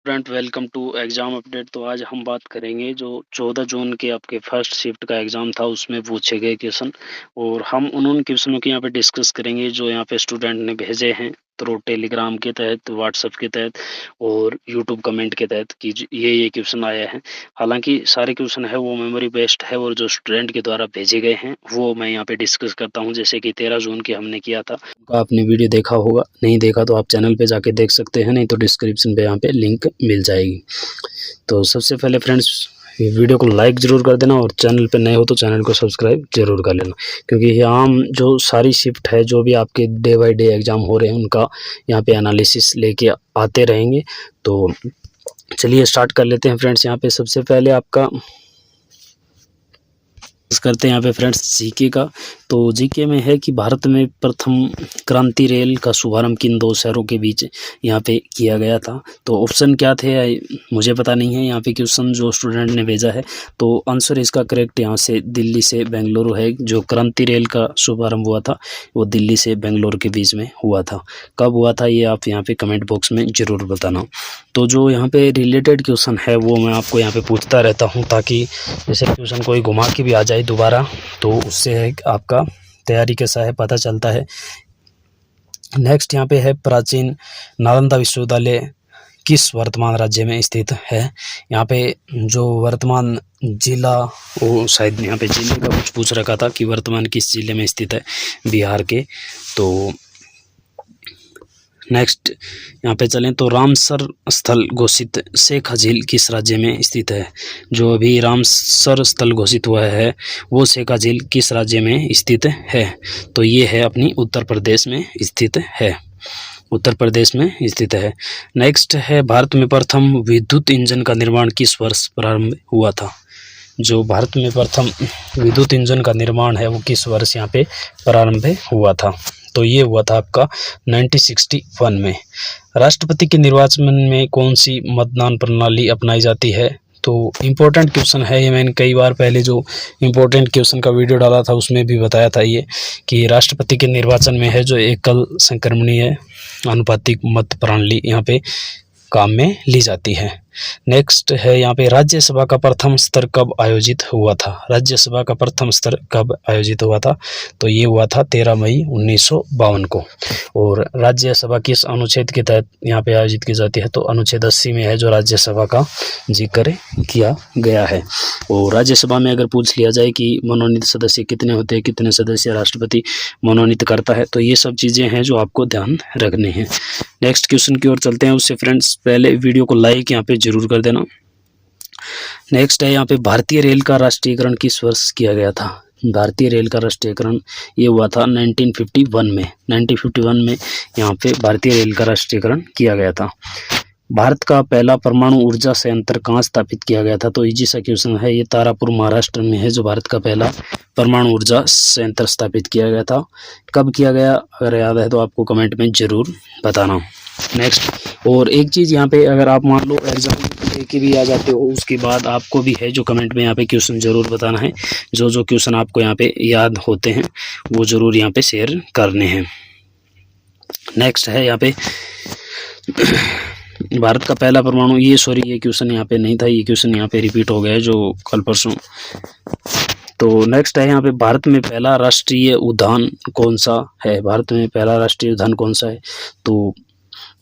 Student welcome to exam update. तो आज हम बात करेंगे जो 14 जून के आपके फर्स्ट शिफ्ट का एग्जाम था उसमें पूछे गए क्वेश्चन, और हम उन क्वेश्चनों की यहाँ पे डिस्कस करेंगे जो यहाँ पे स्टूडेंट ने भेजे हैं थ्रू टेलीग्राम के तहत, व्हाट्सएप के तहत और यूट्यूब कमेंट के तहत कि ये क्वेश्चन आया है। हालांकि सारे क्वेश्चन है वो मेमोरी बेस्ड है और जो स्टूडेंट के द्वारा भेजे गए हैं वो मैं यहाँ पे डिस्कस करता हूँ। जैसे कि 13 जून के हमने किया था, आपने वीडियो देखा होगा, नहीं देखा तो आप चैनल पे जाके देख सकते हैं, नहीं तो डिस्क्रिप्शन पे यहाँ पे लिंक मिल जाएगी। तो सबसे पहले फ्रेंड्स वीडियो को लाइक ज़रूर कर देना और चैनल पे नए हो तो चैनल को सब्सक्राइब जरूर कर लेना, क्योंकि यहाँ जो सारी शिफ्ट है जो भी आपके डे बाय डे एग्ज़ाम हो रहे हैं उनका यहाँ पे एनालिसिस लेके आते रहेंगे। तो चलिए स्टार्ट कर लेते हैं फ्रेंड्स। यहाँ पे सबसे पहले आपका करते हैं यहाँ पे फ्रेंड्स जीके का। तो जीके में है कि भारत में प्रथम क्रांति रेल का शुभारंभ किन दो शहरों के बीच यहाँ पे किया गया था। तो ऑप्शन क्या थे मुझे पता नहीं है, यहाँ पे क्वेश्चन जो स्टूडेंट ने भेजा है तो आंसर इसका करेक्ट यहाँ से दिल्ली से बेंगलुरु है। जो क्रांति रेल का शुभारंभ हुआ था वो दिल्ली से बेंगलुरु के बीच में हुआ था। कब हुआ था ये आप यहाँ पे कमेंट बॉक्स में ज़रूर बताना। तो जो यहाँ पे रिलेटेड क्वेश्चन है वो मैं आपको यहाँ पे पूछता रहता हूँ, ताकि जैसे क्वेश्चन कोई घुमा के भी आ जाए दोबारा तो उससे है आपका तैयारी कैसा है पता चलता है। नेक्स्ट यहाँ पे है प्राचीन नालंदा विश्वविद्यालय किस वर्तमान राज्य में स्थित है। यहाँ पे जो वर्तमान जिला, वो शायद यहाँ पे जिले का कुछ पूछ रखा था कि वर्तमान किस जिले में स्थित है, बिहार के। तो नेक्स्ट यहाँ पे चलें तो रामसर स्थल घोषित शेख झील किस राज्य में स्थित है। जो अभी रामसर स्थल घोषित हुआ है वो शेख झील किस राज्य में स्थित है। तो ये है अपनी उत्तर प्रदेश में स्थित है, उत्तर प्रदेश में स्थित है। नेक्स्ट है भारत में प्रथम विद्युत इंजन का निर्माण किस वर्ष प्रारंभ हुआ था। जो भारत में प्रथम विद्युत इंजन का निर्माण है वो किस वर्ष यहाँ पे प्रारंभ हुआ था। तो ये हुआ था आपका 1961 में। राष्ट्रपति के निर्वाचन में कौन सी मतदान प्रणाली अपनाई जाती है। तो इम्पोर्टेंट क्वेश्चन है ये, मैंने कई बार पहले जो इम्पोर्टेंट क्वेश्चन का वीडियो डाला था उसमें भी बताया था ये कि राष्ट्रपति के निर्वाचन में है जो एकल संक्रमणीय अनुपातिक मत प्रणाली यहाँ पे काम में ली जाती है। नेक्स्ट है यहाँ पे राज्यसभा का प्रथम स्तर कब आयोजित हुआ था। राज्यसभा का प्रथम स्तर कब आयोजित हुआ था। तो ये हुआ था 13 मई 1952 को। और राज्यसभा किस अनुच्छेद के तहत यहाँ पे आयोजित की जाती है। तो अनुच्छेद 80 में है जो राज्यसभा का जिक्र किया गया है। और राज्यसभा में अगर पूछ लिया जाए कि मनोनीत सदस्य कितने होते हैं, कितने सदस्य राष्ट्रपति मनोनीत करता है, तो ये सब चीज़ें हैं जो आपको ध्यान रखने हैं। नेक्स्ट क्वेश्चन की ओर चलते हैं। उससे फ्रेंड्स पहले वीडियो को लाइक यहाँ पे जरूर कर देना। नेक्स्ट है यहाँ पे भारतीय रेल का राष्ट्रीयकरण किस वर्ष किया गया था। भारतीय रेल का राष्ट्रीयकरण ये हुआ था 1951 में। 1951 में यहाँ पे भारतीय रेल का राष्ट्रीयकरण किया गया था। भारत का पहला परमाणु ऊर्जा संयंत्र कहाँ स्थापित किया गया था। तो इजी सा क्वेश्चन है ये, तारापुर महाराष्ट्र में है जो भारत का पहला परमाणु ऊर्जा संयंत्र स्थापित किया गया था। कब किया गया अगर याद है तो आपको कमेंट में ज़रूर बताना। नेक्स्ट और एक चीज़ यहाँ पे अगर आप मान लो एग्जाम लेके भी आ जाते हो उसके बाद आपको भी है जो कमेंट में यहाँ पे क्वेश्चन ज़रूर बताना है। जो क्वेश्चन आपको यहाँ पे याद होते हैं वो ज़रूर यहाँ पे शेयर करने हैं। नेक्स्ट है यहाँ पे भारत का पहला परमाणु, ये क्वेश्चन यहाँ पे नहीं था, ये क्वेश्चन यहाँ पे रिपीट हो गया है जो कल परसों। तो नेक्स्ट है यहाँ पे भारत में पहला राष्ट्रीय उद्यान कौन सा है। भारत में पहला राष्ट्रीय उद्यान कौन सा है। तो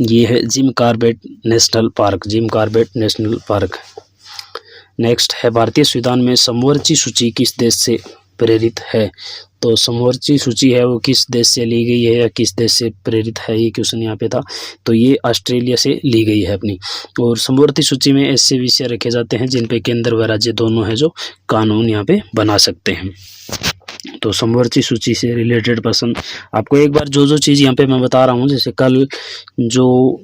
ये है Jim Corbett national park, Jim Corbett national park. Next है भारतीय संविधान में समवर्ती सूची किस देश से प्रेरित है। तो समवर्ती सूची है वो किस देश से ली गई है या किस देश से प्रेरित है, ये क्वेश्चन यहाँ पे था। तो ये ऑस्ट्रेलिया से ली गई है अपनी। और समवर्ती सूची में ऐसे विषय रखे जाते हैं जिन पे केंद्र व राज्य दोनों है जो कानून यहाँ पे बना सकते हैं। तो समवर्ती सूची से रिलेटेड पर्सन आपको एक बार जो चीज़ यहाँ पे मैं बता रहा हूँ, जैसे कल जो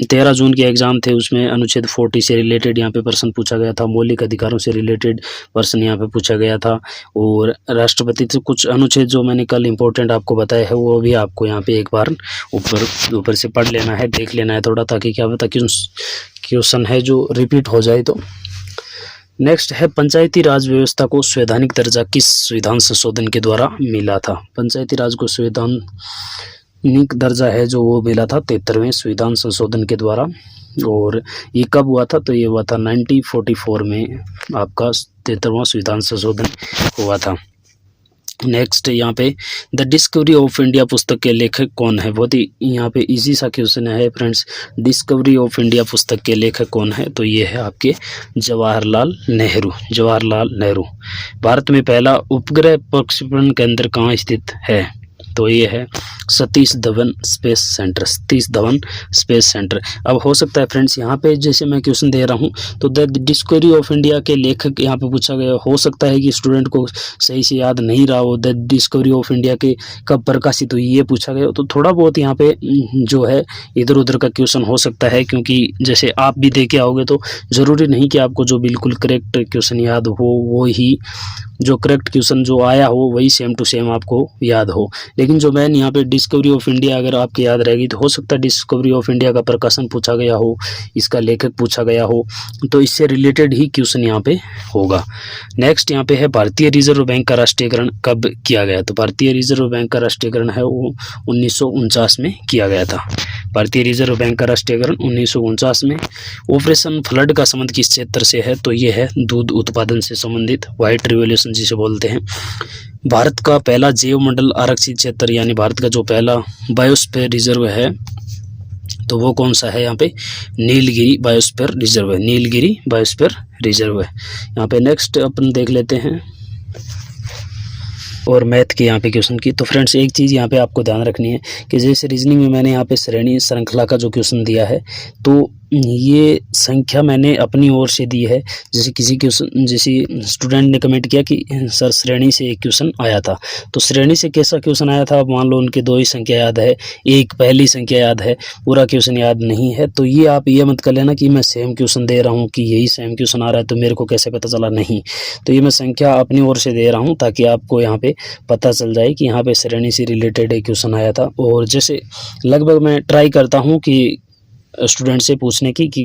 13 जून के एग्ज़ाम थे उसमें अनुच्छेद 40 से रिलेटेड यहाँ पे प्रश्न पूछा गया था, मौलिक अधिकारों से रिलेटेड प्रश्न यहाँ पे पूछा गया था। और राष्ट्रपति से कुछ अनुच्छेद जो मैंने कल इम्पोर्टेंट आपको बताया है वो भी आपको यहाँ पे एक बार ऊपर से पढ़ लेना है, देख लेना है थोड़ा, ताकि क्या पता क्वेश्चन है जो रिपीट हो जाए। तो नेक्स्ट है पंचायती राज व्यवस्था को संवैधानिक दर्जा किस संविधान संशोधन के द्वारा मिला था। पंचायती राज को संवैधानिक दर्जा है जो वो मिला था 73वें संविधान संशोधन के द्वारा और ये कब हुआ था? तो ये हुआ था 1944 में, आपका 73वां संविधान संशोधन हुआ था। नेक्स्ट यहाँ पे द डिस्कवरी ऑफ इंडिया पुस्तक के लेखक कौन है? बहुत ही यहाँ पे इजी सा क्वेश्चन है फ्रेंड्स। डिस्कवरी ऑफ इंडिया पुस्तक के लेखक कौन है? तो ये है आपके जवाहरलाल नेहरू। जवाहरलाल नेहरू। भारत में पहला उपग्रह प्रक्षेपण केंद्र कहाँ स्थित है? तो ये है Satish Dhawan space centre. Satish Dhawan space centre. अब हो सकता है फ्रेंड्स यहाँ पे जैसे मैं क्वेश्चन दे रहा हूँ तो द डिस्कवरी ऑफ इंडिया के लेखक यहाँ पे पूछा गया, हो सकता है कि स्टूडेंट को सही से याद नहीं रहा हो द डिस्कवरी ऑफ इंडिया के कब प्रकाशित हुई, ये पूछा गया, तो थोड़ा बहुत यहाँ पे जो है इधर उधर का क्वेश्चन हो सकता है, क्योंकि जैसे आप भी देखे आओगे तो ज़रूरी नहीं कि आपको जो बिल्कुल करेक्ट क्वेश्चन याद हो वो ही, जो करेक्ट क्वेश्चन जो आया हो वही सेम टू सेम आपको याद हो। लेकिन जो मैंने यहाँ पे डिस्कवरी ऑफ इंडिया अगर आपके याद रहेगी तो हो सकता है डिस्कवरी ऑफ इंडिया का प्रकाशन पूछा गया हो, इसका लेखक पूछा गया हो, तो इससे रिलेटेड ही क्वेश्चन यहाँ पे होगा। नेक्स्ट यहाँ पे है भारतीय रिजर्व बैंक का राष्ट्रीयकरण कब किया गया? तो भारतीय रिजर्व बैंक का राष्ट्रीयकरण है वो 1949 में किया गया था। भारतीय रिजर्व बैंक का राष्ट्रीयकरण 1949 में। ऑपरेशन फ्लड का संबंध किस क्षेत्र से है? तो ये है दूध उत्पादन से संबंधित, व्हाइट रिवॉल्यूशन जिसे बोलते हैं। भारत का पहला जैव मंडल आरक्षित क्षेत्र यानी भारत का जो पहला बायोस्फीयर रिजर्व है तो वो कौन सा है? यहाँ पे नीलगिरी बायोस्फीयर रिजर्व है। नीलगिरी बायोस्फीयर रिजर्व है यहाँ पे। नेक्स्ट अपन देख लेते हैं और मैथ के यहाँ पे क्वेश्चन की। तो फ्रेंड्स एक चीज़ यहाँ पे आपको ध्यान रखनी है कि जैसे रीजनिंग में मैंने यहाँ पे श्रेणी श्रृंखला का जो क्वेश्चन दिया है तो ये संख्या मैंने अपनी ओर से दी है। जैसे किसी क्वेश्चन, जैसे स्टूडेंट ने कमेंट किया कि सर श्रेणी से एक क्वेश्चन आया था, तो श्रेणी से कैसा क्वेश्चन आया था? मान लो उनके दो ही संख्या याद है, एक पहली संख्या याद है, पूरा क्वेश्चन याद नहीं है, तो ये आप ये मत कर लेना कि मैं सेम क्वेश्चन दे रहा हूँ कि यही सेम क्वेश्चन आ रहा है तो मेरे को कैसे पता चला। नहीं, तो ये मैं संख्या अपनी ओर से दे रहा हूँ ताकि आपको यहाँ पे पता चल जाए कि यहाँ पे श्रेणी से रिलेटेड एक क्वेश्चन आया था। और जैसे लगभग मैं ट्राई करता हूँ कि स्टूडेंट से पूछने की कि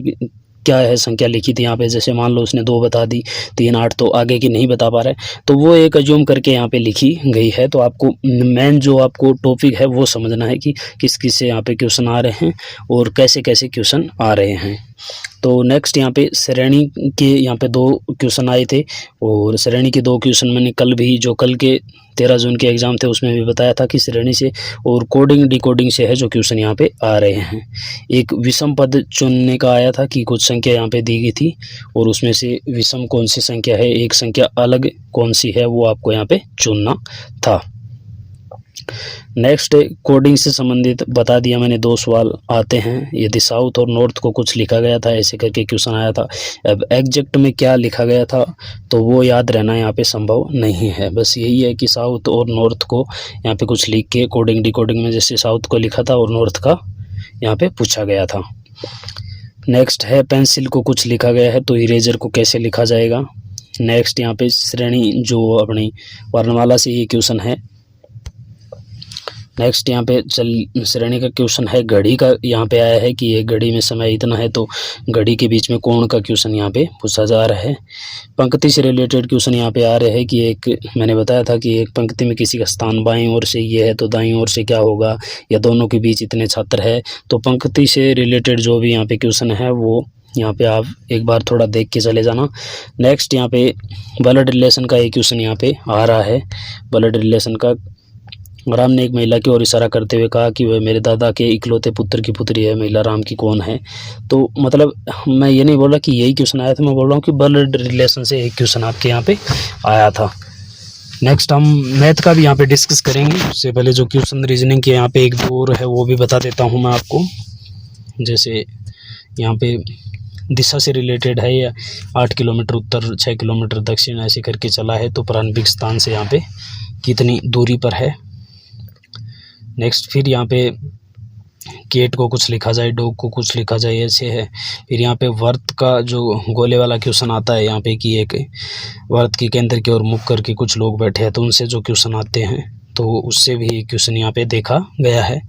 क्या है संख्या लिखी थी यहाँ पे, जैसे मान लो उसने 2 बता दी, 3 8, तो आगे की नहीं बता पा रहा है तो वो एक अज्यूम करके यहाँ पे लिखी गई है। तो आपको मेन जो आपको टॉपिक है वो समझना है कि किस किस से यहाँ पे क्वेश्चन आ रहे हैं और कैसे कैसे क्वेश्चन आ रहे हैं। तो नेक्स्ट यहाँ पे श्रेणी के यहाँ पे 2 क्वेश्चन आए थे और श्रेणी के 2 क्वेश्चन मैंने कल भी, जो कल के 13 जून के एग्ज़ाम थे उसमें भी बताया था कि श्रेणी से और कोडिंग डिकोडिंग से है जो क्वेश्चन यहाँ पे आ रहे हैं। एक विषम पद चुनने का आया था कि कुछ संख्या यहाँ पे दी गई थी और उसमें से विषम कौन सी संख्या है, एक संख्या अलग कौन सी है, वो आपको यहाँ पे चुनना था। नेक्स्ट कोडिंग से संबंधित बता दिया मैंने, 2 सवाल आते हैं। यदि साउथ और नॉर्थ को कुछ लिखा गया था ऐसे करके क्वेश्चन आया था। अब एग्जैक्ट में क्या लिखा गया था तो वो याद रहना यहाँ पे संभव नहीं है। बस यही है कि साउथ और नॉर्थ को यहाँ पे कुछ लिख के कोडिंग डिकोडिंग में जैसे साउथ को लिखा था और नॉर्थ का यहाँ पे पूछा गया था। नेक्स्ट है पेंसिल को कुछ लिखा गया है तो इरेजर को कैसे लिखा जाएगा। नेक्स्ट यहाँ पे श्रेणी जो अपनी वर्णमाला से ये क्वेश्चन है। नेक्स्ट यहाँ पे श्रेणी का क्वेश्चन है घड़ी का, यहाँ पे आया है कि ये घड़ी में समय इतना है तो घड़ी के बीच में कोण का क्वेश्चन यहाँ पे पूछा जा रहा है। पंक्ति से रिलेटेड क्वेश्चन यहाँ पे आ रहे हैं कि एक मैंने बताया था कि एक पंक्ति में किसी का स्थान बाईं ओर से ये है तो दाईं ओर से क्या होगा, या दोनों के बीच इतने छात्र है। तो पंक्ति से रिलेटेड जो भी यहाँ पे क्वेश्चन है वो यहाँ पे आप एक बार थोड़ा देख के चले जाना। नेक्स्ट यहाँ पे ब्लड रिलेशन का एक क्वेश्चन यहाँ पे आ रहा है। ब्लड रिलेशन का राम ने एक महिला की ओर इशारा करते हुए कहा कि वह मेरे दादा के इकलौते पुत्र की पुत्री है, महिला राम की कौन है। तो मतलब मैं ये नहीं बोल रहा कि यही क्वेश्चन आया था, मैं बोल रहा हूँ कि ब्लड रिलेशन से एक क्वेश्चन आपके यहाँ पे आया था। नेक्स्ट हम मैथ का भी यहाँ पे डिस्कस करेंगे। उससे पहले जो क्वेश्चन रीजनिंग के यहाँ पे 1 2 और है वो भी बता देता हूँ मैं आपको। जैसे यहाँ पे दिशा से रिलेटेड है, या 8 किलोमीटर उत्तर 6 किलोमीटर दक्षिण ऐसे करके चला है तो प्रारंभिक स्थान से यहाँ पे कितनी दूरी पर है। नेक्स्ट फिर यहाँ पे केट को कुछ लिखा जाए, डॉग को कुछ लिखा जाए, ऐसे है। फिर यहाँ पे वर्त का जो गोले वाला क्वेश्चन आता है यहाँ पे कि एक वर्त के केंद्र की ओर मुख करके कुछ लोग बैठे हैं तो उनसे जो क्वेश्चन आते हैं तो उससे भी क्वेश्चन यहाँ पे देखा गया है।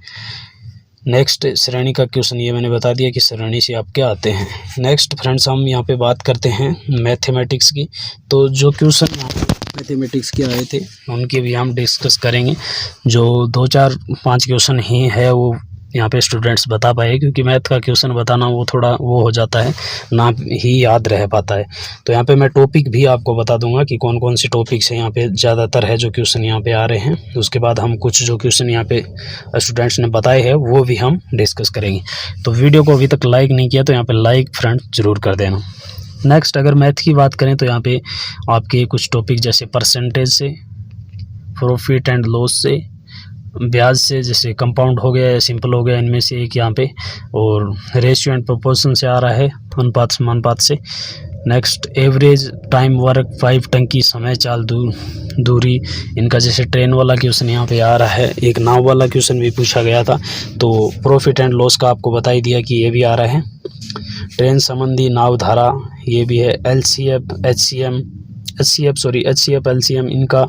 नेक्स्ट श्रेणी का क्वेश्चन ये मैंने बता दिया कि श्रेणी से आप क्या आते हैं। नेक्स्ट फ्रेंड्स हम यहाँ पे बात करते हैं मैथमेटिक्स की। तो जो क्वेश्चन यहाँ पे मैथमेटिक्स के आए थे उनके भी हम डिस्कस करेंगे। जो 2 4 5 क्वेश्चन ही है वो यहाँ पे स्टूडेंट्स बता पाए, क्योंकि मैथ का क्वेश्चन बताना वो थोड़ा वो हो जाता है, ना ही याद रह पाता है। तो यहाँ पे मैं टॉपिक भी आपको बता दूंगा कि कौन कौन से टॉपिक्स हैं यहाँ पे ज़्यादातर है जो क्वेश्चन यहाँ पे आ रहे हैं। उसके बाद हम कुछ जो क्वेश्चन यहाँ पे स्टूडेंट्स ने बताए हैं वो भी हम डिस्कस करेंगे। तो वीडियो को अभी तक लाइक नहीं किया तो यहाँ पर लाइक फ्रेंड ज़रूर कर देना। नेक्स्ट अगर मैथ की बात करें तो यहाँ पे आपके कुछ टॉपिक जैसे परसेंटेज से, प्रॉफिट एंड लॉस से, ब्याज से, जैसे कंपाउंड हो गया या सिंपल हो गया, इनमें से एक यहाँ पे, और रेशियो एंड प्रोपोर्शन से आ रहा है, अनुपात समानुपात से। नेक्स्ट एवरेज टाइम वर्क, 5 टंकी समय चाल दूरी, इनका जैसे ट्रेन वाला क्वेश्चन यहाँ पे आ रहा है। एक नाव वाला क्वेश्चन भी पूछा गया था, तो प्रॉफिट एंड लॉस का आपको बता ही दिया कि ये भी आ रहा है। ट्रेन संबंधी नाव धारा ये भी है। HCF LCM इनका,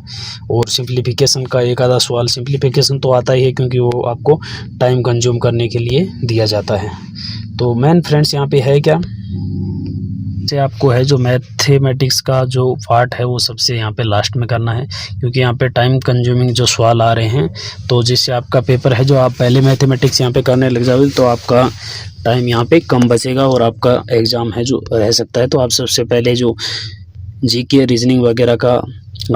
और सिंप्लीफिकेशन का एक आधा सवाल। सिंप्लीफिकेशन तो आता ही है क्योंकि वो आपको टाइम कंज्यूम करने के लिए दिया जाता है। तो मेन फ्रेंड्स यहाँ पे है क्या से आपको है जो मैथमेटिक्स का जो पार्ट है वो सबसे यहाँ पे लास्ट में करना है, क्योंकि यहाँ पे टाइम कंज्यूमिंग जो सवाल आ रहे हैं, तो जिससे आपका पेपर है जो आप पहले मैथमेटिक्स यहाँ पे करने लग जाओगे तो आपका टाइम यहाँ पे कम बचेगा और आपका एग्ज़ाम है जो रह सकता है। तो आप सबसे पहले जो जीके रीजनिंग वगैरह का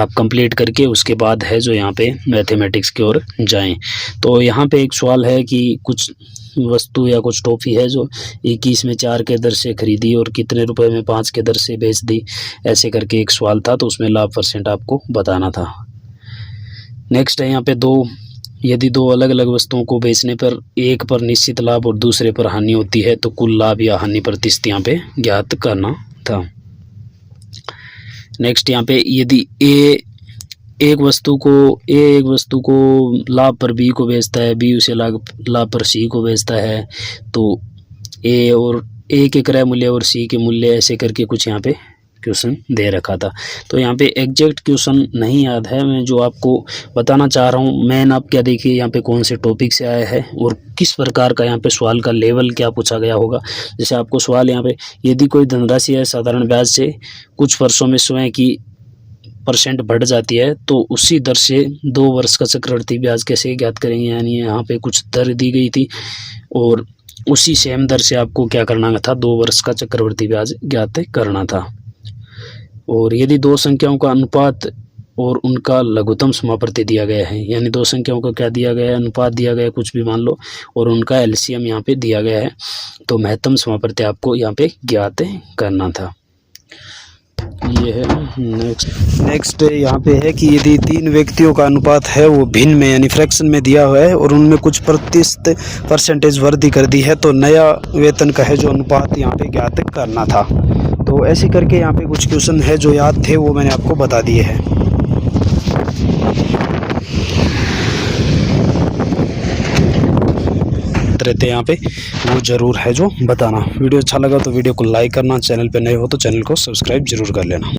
आप कंप्लीट करके उसके बाद है जो यहाँ पे मैथमेटिक्स की ओर जाएं। तो यहाँ पे एक सवाल है कि कुछ वस्तु या कुछ टॉफ़ी है जो 21 में 4 के दर से खरीदी और कितने रुपए में 5 के दर से बेच दी, ऐसे करके एक सवाल था। तो उसमें लाभ % आपको बताना था। नेक्स्ट है यहाँ पे यदि दो अलग अलग वस्तुओं को बेचने पर एक पर निश्चित लाभ और दूसरे पर हानि होती है तो कुल लाभ या हानि प्रतिशत यहाँ पे ज्ञात करना था। नेक्स्ट यहाँ पे यदि एक वस्तु को लाभ पर बी को बेचता है, बी उसे लाभ पर सी को बेचता है, तो ए के क्रय मूल्य और सी के मूल्य ऐसे करके कुछ यहाँ पे क्वेश्चन दे रखा था। तो यहाँ पे एग्जैक्ट क्वेश्चन नहीं याद है, मैं जो आपको बताना चाह रहा हूँ मैन आप क्या देखिए यहाँ पे कौन से टॉपिक से आया है और किस प्रकार का यहाँ पे सवाल का लेवल क्या पूछा गया होगा। जैसे आपको सवाल यहाँ पे यदि कोई धनराशि है साधारण ब्याज से कुछ वर्षों में स्वयं की % बढ़ जाती है तो उसी दर से 2 वर्ष का चक्रवृद्धि ब्याज कैसे ज्ञात करेंगे। यानी यहाँ पे कुछ दर दी गई थी और उसी सेम दर से आपको क्या करना था, 2 वर्ष का चक्रवृद्धि ब्याज ज्ञात करना था। और यदि 2 संख्याओं का अनुपात और उनका लघुत्तम समापत्ति दिया गया है, यानी 2 संख्याओं का क्या दिया गया है, अनुपात दिया गया है कुछ भी मान लो, और उनका LCM यहाँ पे दिया गया है, तो महत्तम समापत्ति आपको यहाँ पे ज्ञात करना था। ये है नेक्स्ट यहाँ पे है कि यदि 3 व्यक्तियों का अनुपात है वो भिन्न में यानी फ्रैक्शन में दिया हुआ है और उनमें कुछ % वृद्धि कर दी है तो नया वेतन का है जो अनुपात यहाँ पे ज्ञात करना था। तो ऐसे करके यहाँ पे कुछ क्वेश्चन है जो याद थे वो मैंने आपको बता दिए हैं। रहते यहाँ पे वो ज़रूर है जो बताना। वीडियो अच्छा लगा तो वीडियो को लाइक करना, चैनल पे नए हो तो चैनल को सब्सक्राइब जरूर कर लेना।